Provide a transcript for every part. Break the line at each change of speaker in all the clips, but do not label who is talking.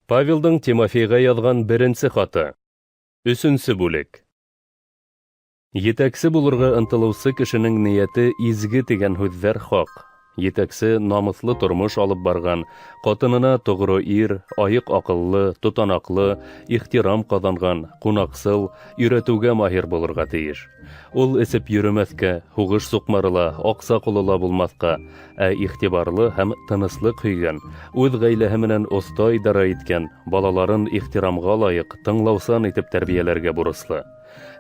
Павелдың Тимофейға яҙған беренсе хаты. 3-нче бүлек. Етәксе булырга ынтылыусы кешенең нияте изге дигән һүҙҙәр хак. Етәксе намыслы тормош алып барган, ҡатынына тоғро ир, айыҡ аҡыллы, тотанаҡлы, ихтирам ҡаҙанған, ҡунаҡсыл, өйрәтеүгә маһир булырға тейеш. Ул эсеп йөрөмәҫкә, һуғыш суҡмарыла, аҡса ҡолола булмаҫҡа, ә иғтибарлы һәм тыныслыҡ һөйгән, үҙ ғаиләһе менән оҫта идара иткән, балаларын ихтирамға лайыҡ, тыңлаусан итеп тәрбиәләргә бурыслы.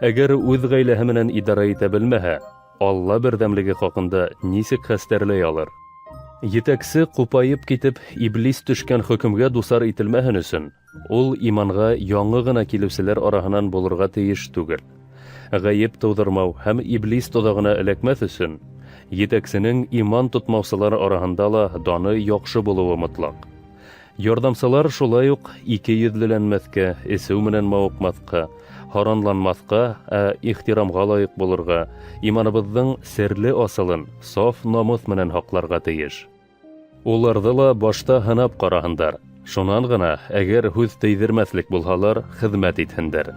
Әгәр үҙ ғаиләһе менән идара итә белмәһә, Алла берҙәмлеге хаҡында нисек хәстәрләй алыр? Етәксе ҡупайып китеп, иблис төшкән хөкөмгә дусар ителмәһен өсөн, ул иманға яңы ғына килеүселәр араһынан булырға тейеш түгел. Ғәйеп тыуҙырмау һәм иблис тоҙағына эләкмәҫ өсөн, етәксенең иман тотмаусылар араһында ла даны яҡшы булыуы мотлаҡ. Ярҙамсылар шулай уҡ ике йөҙлөләнмәҫкә, эсеү менән мауыҡмаҫҡа, һаранланмаҫҡа, ә ихтирамға лайыҡ булырға, иманыбыҙҙың серле асылын саф намыҫ менән һаҡларға тейеш. Уларҙы ла башта һынап ҡараһындар. Шунан ғына, әгәр һүҙ тейҙермәҫлек булһалар, хеҙмәт итһендәр.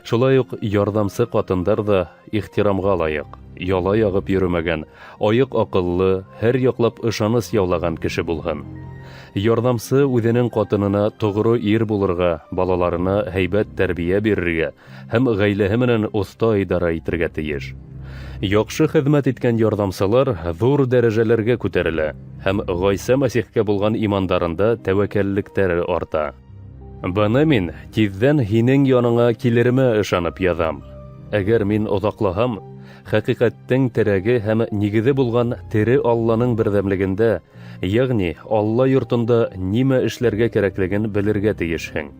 Шулай уҡ ярҙамсы ҡатындар да ихтирамға лайыҡ, яла яғып йөрөмәгән, айыҡ аҡыллы, һәр яҡлап ышаныс яулаған кеше булһын. Ярҙамсы үҙенең ҡатынына тоғро ир булырға, балаларына һәйбәт тәрбиә бирергә һәм ғаиләһе менән оҫта идара итергә тейеш. Яҡшы хеҙмәт иткән ярҙамсылар ҙур дәрәжәләргә күтәрелә һәм Ғайса Мәсихкә булған имандарында тәүәккәллектәре арта. Быны мин тиҙҙән һинең яныңа килеремә ышанып яҙам. Әгәр мин оҙаҡлаһам, хәҡиҡәттең терәге һәм нигеҙе булған тере Алланың берҙәмлегендә, йәғни Алла йортонда нимә эшләргә кәрәклеген белергә тейешһең.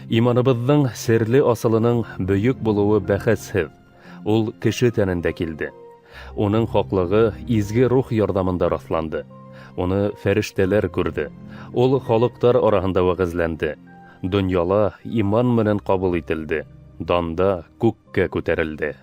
Иманыбыҙҙың серле асылының бөйөк булыуы бәхәсһеҙ. Ул кеше тәнендә килде. Уның хаҡлығы изге рух ярҙамында раҫланды. Уны фәрештәләр күрҙе. Ул халыҡтар араһында вәғәзләнде. Донъяла иман менән ҡабул ителде. Данда күккә күтәрелде.